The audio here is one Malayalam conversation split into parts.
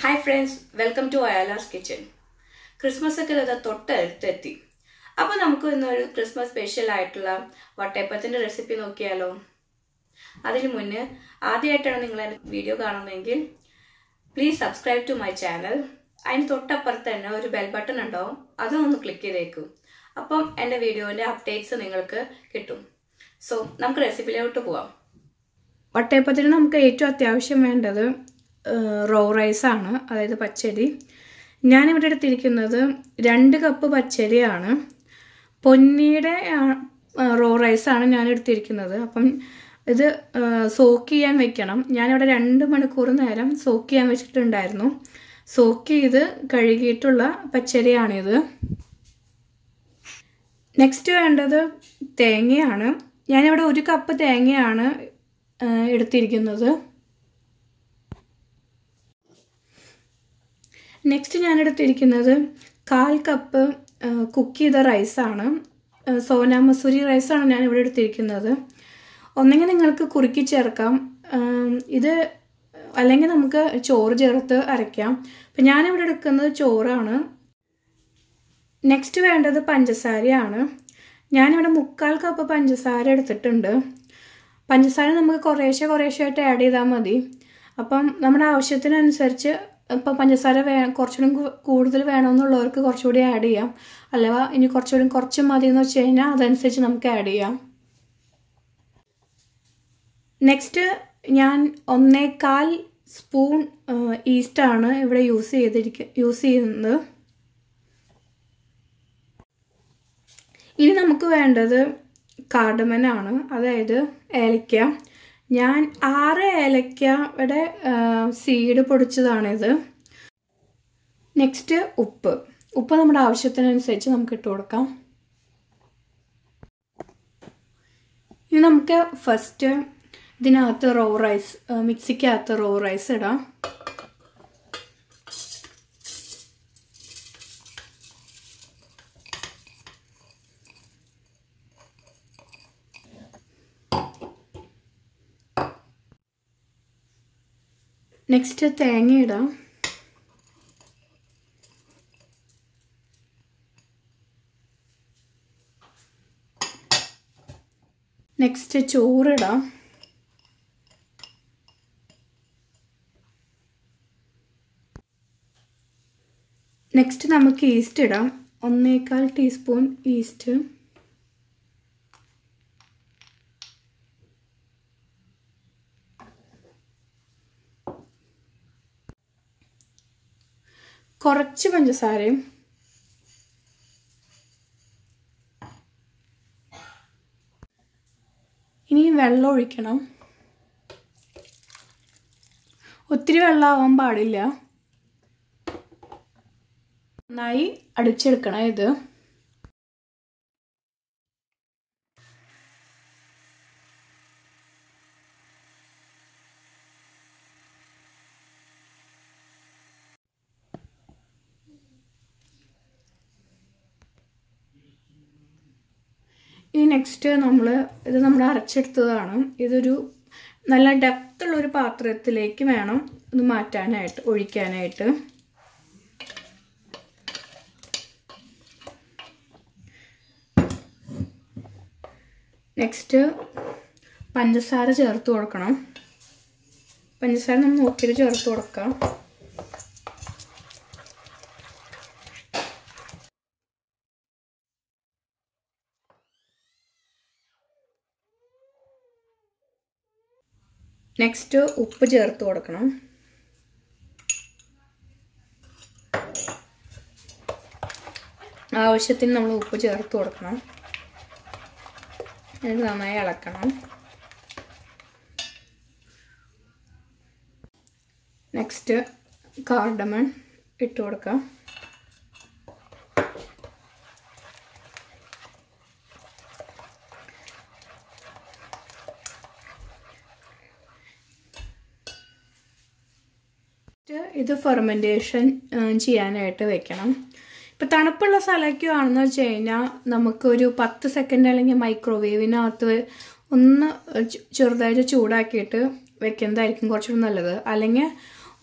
Hi friends, welcome to Vayolas kitchen. Christmas ഒക്കെ തൊട്ടടുത്തെത്തി. അപ്പോൾ നമുക്ക് ഇന്നൊരു ക്രിസ്മസ് സ്പെഷ്യൽ ആയിട്ടുള്ള വട്ടയപ്പത്തിന്റെ റെസിപ്പി നോക്കിയാലോ. അതിനു മുന്നേ ആദ്യമായിട്ടാണ് നിങ്ങൾ എൻ്റെ വീഡിയോ കാണുന്നതെങ്കിൽ please subscribe to my channel. അതിന് തൊട്ടപ്പുറത്ത് തന്നെ ഒരു ബെൽ ബട്ടൺ ഉണ്ടാവും, അതും ഒന്ന് ക്ലിക്ക് ചെയ്തേക്കും. അപ്പം എൻ്റെ വീഡിയോന്റെ അപ്ഡേറ്റ്സ് നിങ്ങൾക്ക് കിട്ടും. സോ നമുക്ക് റെസിപ്പിയിലോട്ട് പോവാം. വട്ടയപ്പത്തിന് നമുക്ക് ഏറ്റവും അത്യാവശ്യം വേണ്ടത് റോ റൈസ് ആണ്, അതായത് പച്ചരി. ഞാനിവിടെ എടുത്തിരിക്കുന്നത് 2 കപ്പ് പച്ചരിയാണ്. പൊന്നിയുടെ റോ റൈസാണ് ഞാൻ എടുത്തിരിക്കുന്നത്. അപ്പം ഇത് സോക്ക് ചെയ്യാൻ വെക്കണം. ഞാനിവിടെ 2 മണിക്കൂർ നേരം സോക്ക് ചെയ്യാൻ വെച്ചിട്ടുണ്ടായിരുന്നു. സോക്ക് ചെയ്ത് കഴുകിയിട്ടുള്ള പച്ചരിയാണിത്. നെക്സ്റ്റ് വേണ്ടത് തേങ്ങയാണ്. ഞാനിവിടെ 1 കപ്പ് തേങ്ങയാണ് എടുത്തിരിക്കുന്നത്. നെക്സ്റ്റ് ഞാൻ എടുത്തിരിക്കുന്നത് 1/4 കപ്പ് കുക്ക് ചെയ്ത റൈസാണ്. സോന മസൂരി റൈസാണ് ഞാനിവിടെ എടുത്തിരിക്കുന്നത്. ഒന്നെങ്കിൽ നിങ്ങൾക്ക് കുറുക്കി ചേർക്കാം, ഇത് അല്ലെങ്കിൽ നമുക്ക് ചോറ് ചേർത്ത് അരയ്ക്കാം. അപ്പം ഞാനിവിടെ എടുക്കുന്നത് ചോറാണ്. നെക്സ്റ്റ് വേണ്ടത് പഞ്ചസാരയാണ്. ഞാനിവിടെ 1/4 കപ്പ് പഞ്ചസാര എടുത്തിട്ടുണ്ട്. പഞ്ചസാര നമുക്ക് കുറേശ്ശായിട്ട് ആഡ് ചെയ്താൽ മതി. അപ്പം നമ്മുടെ ആവശ്യത്തിനനുസരിച്ച് ഇപ്പം പഞ്ചസാര കുറച്ചുകൂടി കൂടുതൽ വേണമെന്നുള്ളവർക്ക് കുറച്ചുകൂടി ആഡ് ചെയ്യാം, അല്ലവ ഇനി കുറച്ച് മതി എന്ന് വെച്ച് കഴിഞ്ഞാൽ അതനുസരിച്ച് നമുക്ക് ആഡ് ചെയ്യാം. നെക്സ്റ്റ് ഞാൻ 1/4 സ്പൂൺ ഈസ്റ്റാണ് ഇവിടെ യൂസ് ചെയ്യുന്നത്. ഇനി നമുക്ക് വേണ്ടത് കാർഡമനാണ്, അതായത് ഏലക്ക. ഞാൻ 6 ഏലക്കയുടെ സീഡ് പൊടിച്ചതാണിത്. നെക്സ്റ്റ് ഉപ്പ് നമ്മുടെ ആവശ്യത്തിനനുസരിച്ച് നമുക്ക് ഇട്ട് കൊടുക്കാം. ഇനി നമുക്ക് ഫസ്റ്റ് ഇതിനകത്ത് റോ റൈസ്, മിക്സിക്കകത്ത് റോ റൈസ് ഇടാം. നെക്സ്റ്റ് തേങ്ങ ഇടാം. നെക്സ്റ്റ് ചോറിടാം. നെക്സ്റ്റ് നമുക്ക് ഈസ്റ്റ് ഇടാം. 1/4 ടീസ്പൂൺ ഈസ്റ്റ്. കുറച്ച് പഞ്ചസാരയും. ഇനി വെള്ളം ഒഴിക്കണം. ഒത്തിരി വെള്ളമാവാൻ പാടില്ല. നന്നായി അടിച്ചെടുക്കണം ഇത്. ഈ നെക്സ്റ്റ് നമ്മൾ അരച്ചെടുത്തതാണ്. ഇതൊരു നല്ല ഡെപ്തുള്ളൊരു പാത്രത്തിലേക്ക് വേണം ഇത് ഒഴിക്കാനായിട്ട്. നെക്സ്റ്റ് പഞ്ചസാര ചേർത്ത് കൊടുക്കണം. പഞ്ചസാര നമ്മൾ നോക്കിയിട്ട് ചേർത്ത് കൊടുക്കാം. നെക്സ്റ്റ് ഉപ്പ് ചേർത്ത് കൊടുക്കണം. ആവശ്യത്തിന് നമ്മൾ ഉപ്പ് ചേർത്ത് കൊടുക്കണം. ഇത് നന്നായി ഇളക്കണം. നെക്സ്റ്റ് കാർഡമൺ ഇട്ട് കൊടുക്കാം. ഇത് ഫെർമെൻറ്റേഷൻ ചെയ്യാനായിട്ട് വെക്കണം. ഇപ്പോൾ തണുപ്പുള്ള സ്ഥലമൊക്കെ ആണെന്ന് വെച്ച് കഴിഞ്ഞാൽ നമുക്കൊരു 10 സെക്കൻഡ് അല്ലെങ്കിൽ മൈക്രോവേവിനകത്ത് ഒന്ന് ചെറുതായിട്ട് ചൂടാക്കിയിട്ട് വെക്കുന്നതായിരിക്കും കുറച്ചുകൂടി നല്ലത്. അല്ലെങ്കിൽ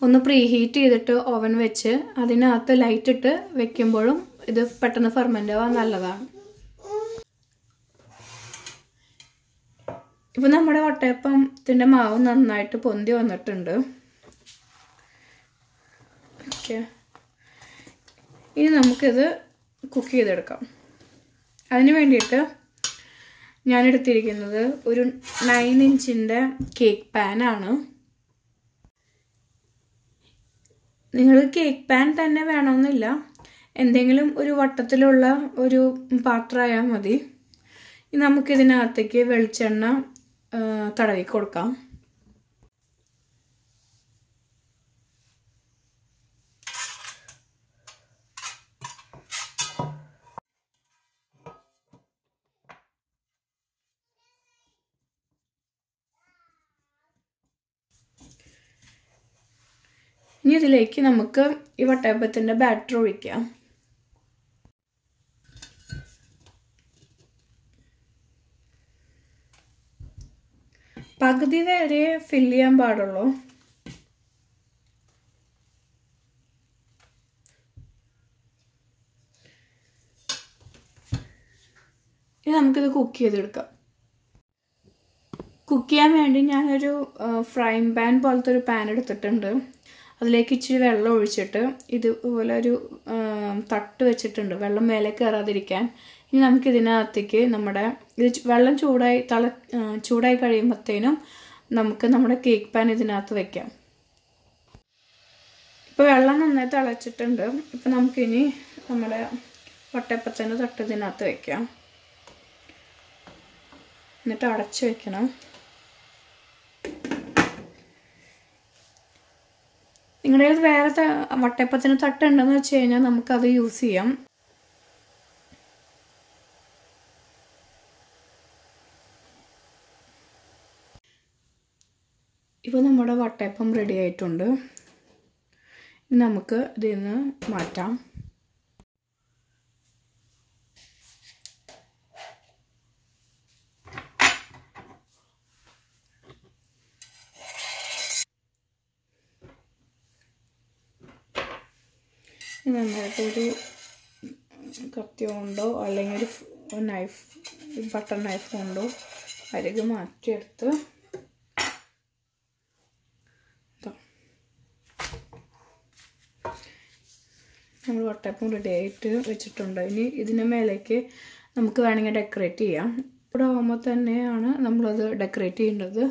ഒന്ന് പ്രീഹീറ്റ് ചെയ്തിട്ട് ഓവൻ വെച്ച് അതിനകത്ത് ലൈറ്റ് ഇട്ട് വെക്കുമ്പോഴും ഇത് പെട്ടെന്ന് ഫെർമെൻ്റ് ആവാൻ നല്ലതാണ്. ഇപ്പോൾ നമ്മുടെ വട്ടയപ്പത്തിൻ്റെ മാവ് നന്നായിട്ട് പൊന്തി വന്നിട്ടുണ്ട്. ഓക്കെ, ഇനി നമുക്കിത് കുക്ക് ചെയ്തെടുക്കാം. അതിന് വേണ്ടിയിട്ട് ഞാൻ എടുത്തിരിക്കുന്നത് ഒരു 9 ഇഞ്ചിൻ്റെ കേക്ക് പാനാണ്. നിങ്ങൾ കേക്ക് പാൻ തന്നെ വേണമെന്നില്ല, എന്തെങ്കിലും ഒരു വട്ടത്തിലുള്ള ഒരു പാത്രമായാൽ മതി. നമുക്കിതിനകത്തേക്ക് വെളിച്ചെണ്ണ തടവി കൊടുക്കാം. ഇനി ഇതിലേക്ക് നമുക്ക് ഈ വട്ടയപ്പത്തിൻ്റെ ബാറ്റർ ഒഴിക്കാം. പകുതി വരെ ഫില്ല് ചെയ്യാൻ പാടുള്ളൂ. ഇനി നമുക്കിത് കുക്ക് ചെയ്തെടുക്കാം. കുക്ക് ചെയ്യാൻ വേണ്ടി ഞാനൊരു ഫ്രൈങ് പാൻ പോലത്തെ ഒരു പാൻ എടുത്തിട്ടുണ്ട്. അതിലേക്ക് ഇച്ചിരി വെള്ളം ഒഴിച്ചിട്ട് ഇതുപോലെ ഒരു തട്ട് വെച്ചിട്ടുണ്ട്, വെള്ളം മേലെ കയറാതിരിക്കാൻ. ഇനി നമുക്കിതിനകത്തേക്ക് ഇത് വെള്ളം ചൂടായി കഴിയുമ്പോഴത്തേനും നമുക്ക് നമ്മുടെ കേക്ക് പാൻ ഇതിനകത്ത് വെക്കാം. ഇപ്പോൾ വെള്ളം നന്നായി തിളച്ചിട്ടുണ്ട്. ഇപ്പോൾ നമുക്കിനി നമ്മുടെ വട്ടയപ്പത്തിൻ്റെ തട്ട് ഇതിനകത്ത് വെക്കാം. എന്നിട്ട് അടച്ച് വെക്കണം. നിങ്ങളുടെ കയ്യിൽ വേറെ വട്ടയപ്പത്തിന് തട്ടുണ്ടെന്ന് വെച്ച് കഴിഞ്ഞാൽ നമുക്കത് യൂസ് ചെയ്യാം. ഇപ്പോൾ നമ്മുടെ വട്ടയപ്പം റെഡി ആയിട്ടുണ്ട്. നമുക്ക് ഇതിൽ നിന്ന് മാറ്റാം. നന്നായിട്ടൊരു കത്തി കൊണ്ടോ അല്ലെങ്കിൽ ഒരു ബട്ടർ നൈഫ് കൊണ്ടോ അരികെ മാറ്റിയെടുത്ത് നമ്മൾ വട്ടയപ്പം റെഡി ആയിട്ട് വെച്ചിട്ടുണ്ട്. ഇനി ഇതിന് മേലേക്ക് നമുക്ക് വേണമെങ്കിൽ ഡെക്കറേറ്റ് ചെയ്യാം. ഇവിടെ ആകുമ്പോൾ തന്നെയാണ് നമ്മളത് ഡെക്കറേറ്റ് ചെയ്യേണ്ടത്.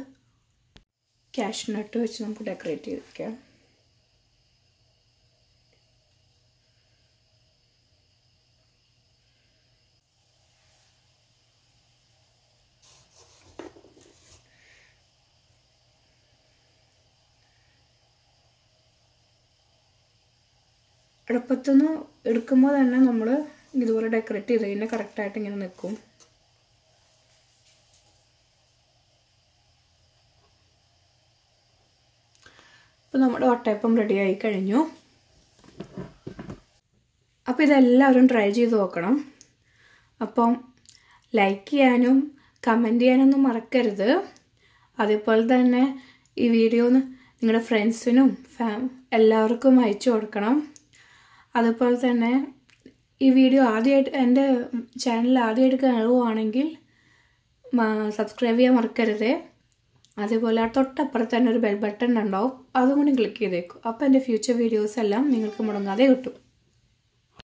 കാഷ്നട്ട് വെച്ച് നമുക്ക് ഡെക്കറേറ്റ് ചെയ്ത് വയ്ക്കാം. അടുപ്പത്തുനിന്ന് എടുക്കുമ്പോൾ തന്നെ നമ്മൾ ഇതുപോലെ ഡെക്കറേറ്റ് ചെയ്ത് കഴിഞ്ഞാൽ കറക്റ്റായിട്ട് ഇങ്ങനെ നിൽക്കും. അപ്പോൾ നമ്മുടെ വട്ടയപ്പം റെഡി ആയി കഴിഞ്ഞു. അപ്പോൾ ഇതെല്ലാവരും ട്രൈ ചെയ്ത് നോക്കണം. അപ്പം ലൈക്ക് ചെയ്യാനും കമൻറ്റ് ചെയ്യാനൊന്നും മറക്കരുത്. അതേപോലെ തന്നെ ഈ വീഡിയോ നിങ്ങളുടെ ഫ്രണ്ട്സിനും എല്ലാവർക്കും അയച്ചു കൊടുക്കണം. അതുപോലെ തന്നെ ഈ വീഡിയോ ആദ്യമായിട്ട് എൻ്റെ ചാനൽ ആദ്യമായിട്ട് കാണുകയാണെങ്കിൽ സബ്സ്ക്രൈബ് ചെയ്യാൻ മറക്കരുത്. അതേപോലെ തൊട്ടപ്പുറത്ത് തന്നെ ഒരു ബെൽ ബട്ടൺ ഉണ്ടാവും, അതും കൂടി ക്ലിക്ക് ചെയ്തേക്കും. അപ്പോൾ എൻ്റെ ഫ്യൂച്ചർ വീഡിയോസ് എല്ലാം നിങ്ങൾക്ക് മുടങ്ങാതെ കിട്ടും.